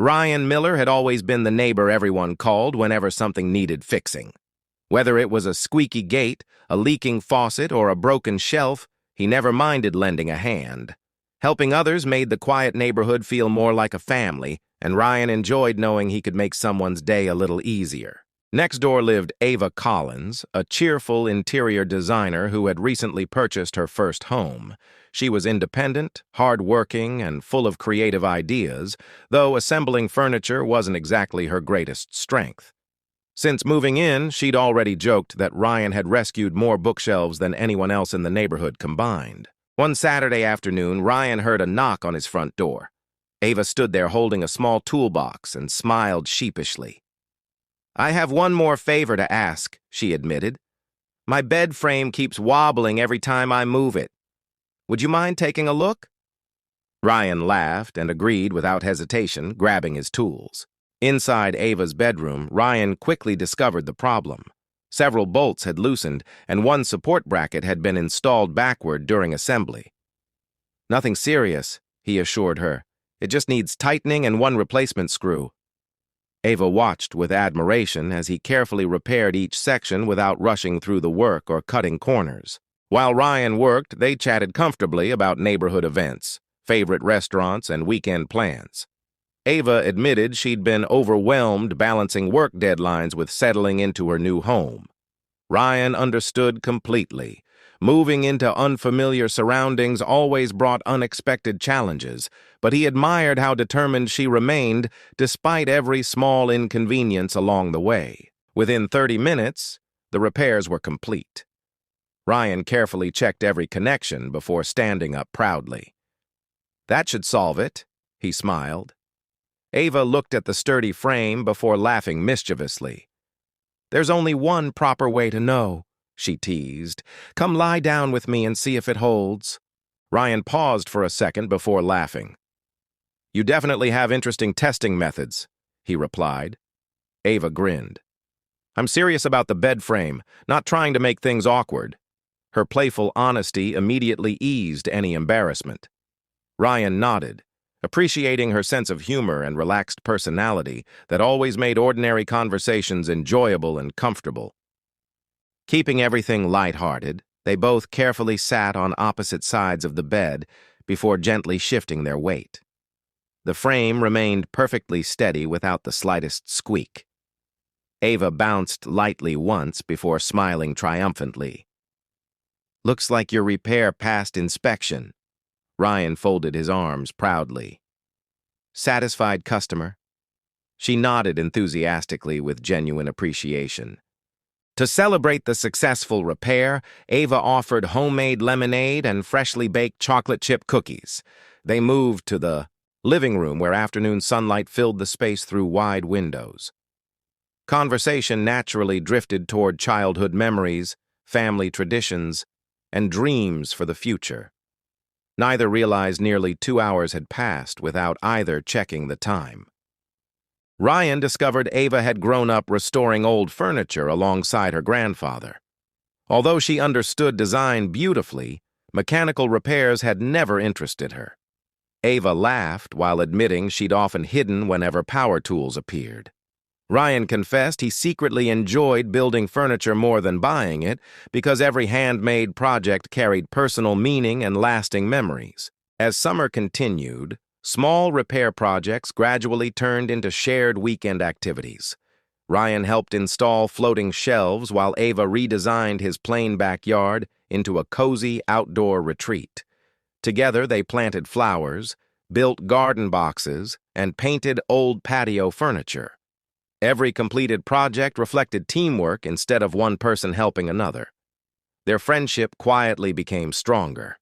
Ryan Miller had always been the neighbor everyone called whenever something needed fixing. Whether it was a squeaky gate, a leaking faucet, or a broken shelf, he never minded lending a hand. Helping others made the quiet neighborhood feel more like a family, and Ryan enjoyed knowing he could make someone's day a little easier. Next door lived Ava Collins, a cheerful interior designer who had recently purchased her first home. She was independent, hard-working, and full of creative ideas, though assembling furniture wasn't exactly her greatest strength. Since moving in, she'd already joked that Ryan had rescued more bookshelves than anyone else in the neighborhood combined. One Saturday afternoon, Ryan heard a knock on his front door. Ava stood there holding a small toolbox and smiled sheepishly. "I have one more favor to ask," she admitted. "My bed frame keeps wobbling every time I move it. Would you mind taking a look?" Ryan laughed and agreed without hesitation, grabbing his tools. Inside Ava's bedroom, Ryan quickly discovered the problem. Several bolts had loosened, and one support bracket had been installed backward during assembly. "Nothing serious," he assured her. "It just needs tightening and one replacement screw." Ava watched with admiration as he carefully repaired each section without rushing through the work or cutting corners. While Ryan worked, they chatted comfortably about neighborhood events, favorite restaurants, and weekend plans. Ava admitted she'd been overwhelmed balancing work deadlines with settling into her new home. Ryan understood completely. Moving into unfamiliar surroundings always brought unexpected challenges, but he admired how determined she remained despite every small inconvenience along the way. Within 30 minutes, the repairs were complete. Ryan carefully checked every connection before standing up proudly. "That should solve it," he smiled. Ava looked at the sturdy frame before laughing mischievously. "There's only one proper way to know," she teased. "Come lie down with me and see if it holds." Ryan paused for a second before laughing. "You definitely have interesting testing methods," he replied. Ava grinned. "I'm serious about the bed frame, not trying to make things awkward." Her playful honesty immediately eased any embarrassment. Ryan nodded, appreciating her sense of humor and relaxed personality that always made ordinary conversations enjoyable and comfortable. Keeping everything lighthearted, they both carefully sat on opposite sides of the bed before gently shifting their weight. The frame remained perfectly steady without the slightest squeak. Ava bounced lightly once before smiling triumphantly. "Looks like your repair passed inspection." Ryan folded his arms proudly. "Satisfied customer?" She nodded enthusiastically with genuine appreciation. To celebrate the successful repair, Ava offered homemade lemonade and freshly baked chocolate chip cookies. They moved to the living room where afternoon sunlight filled the space through wide windows. Conversation naturally drifted toward childhood memories, family traditions, and dreams for the future. Neither realized nearly 2 hours had passed without either checking the time. Ryan discovered Ava had grown up restoring old furniture alongside her grandfather. Although she understood design beautifully, mechanical repairs had never interested her. Ava laughed while admitting she'd often hidden whenever power tools appeared. Ryan confessed he secretly enjoyed building furniture more than buying it because every handmade project carried personal meaning and lasting memories. As summer continued, small repair projects gradually turned into shared weekend activities. Ryan helped install floating shelves while Ava redesigned his plain backyard into a cozy outdoor retreat. Together they planted flowers, built garden boxes, and painted old patio furniture. Every completed project reflected teamwork instead of one person helping another. Their friendship quietly became stronger.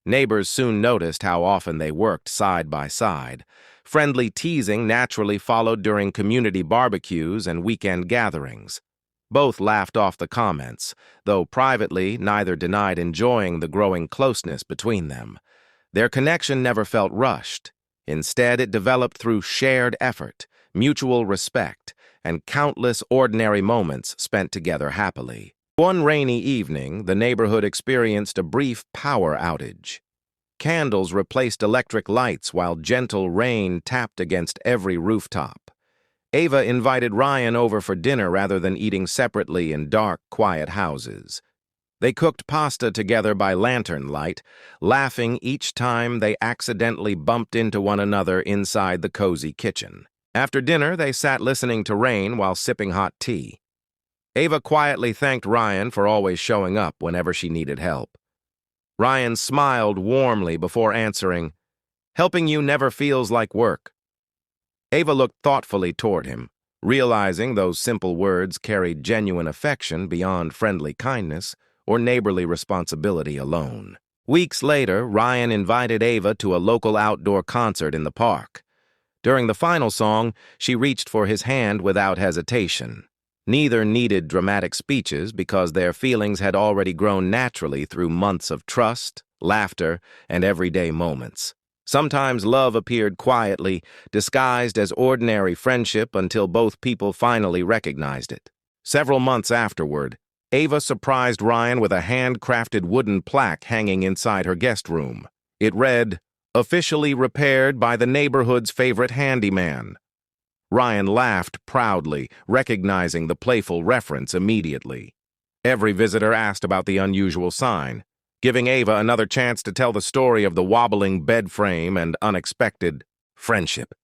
Neighbors soon noticed how often they worked side by side. Friendly teasing naturally followed during community barbecues and weekend gatherings. Both laughed off the comments, though privately neither denied enjoying the growing closeness between them. Their connection never felt rushed. Instead, it developed through shared effort, mutual respect, and countless ordinary moments spent together happily. One rainy evening, the neighborhood experienced a brief power outage. Candles replaced electric lights while gentle rain tapped against every rooftop. Ava invited Ryan over for dinner rather than eating separately in dark, quiet houses. They cooked pasta together by lantern light, laughing each time they accidentally bumped into one another inside the cozy kitchen. After dinner, they sat listening to rain while sipping hot tea. Ava quietly thanked Ryan for always showing up whenever she needed help. Ryan smiled warmly before answering, "Helping you never feels like work." Ava looked thoughtfully toward him, realizing those simple words carried genuine affection beyond friendly kindness or neighborly responsibility alone. Weeks later, Ryan invited Ava to a local outdoor concert in the park. During the final song, she reached for his hand without hesitation. Neither needed dramatic speeches because their feelings had already grown naturally through months of trust, laughter, and everyday moments. Sometimes love appeared quietly, disguised as ordinary friendship until both people finally recognized it. Several months afterward, Ava surprised Ryan with a handcrafted wooden plaque hanging inside her guest room. It read, "Officially repaired by the neighborhood's favorite handyman." Ryan laughed proudly, recognizing the playful reference immediately. Every visitor asked about the unusual sign, giving Ava another chance to tell the story of the wobbling bed frame and unexpected friendship.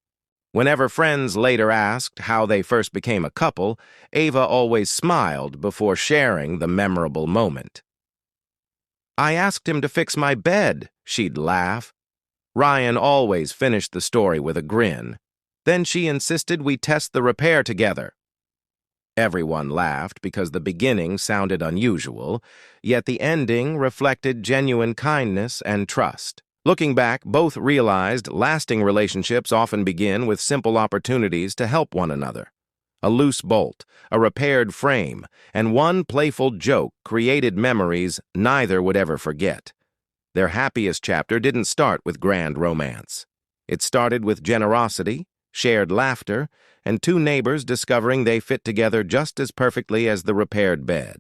Whenever friends later asked how they first became a couple, Ava always smiled before sharing the memorable moment. "I asked him to fix my bed," she'd laugh. Ryan always finished the story with a grin. Then she insisted we test the repair together. Everyone laughed because the beginning sounded unusual, yet the ending reflected genuine kindness and trust. Looking back, both realized lasting relationships often begin with simple opportunities to help one another. A loose bolt, a repaired frame, and one playful joke created memories neither would ever forget. Their happiest chapter didn't start with grand romance. It started with generosity, shared laughter, and two neighbors discovering they fit together just as perfectly as the repaired bed.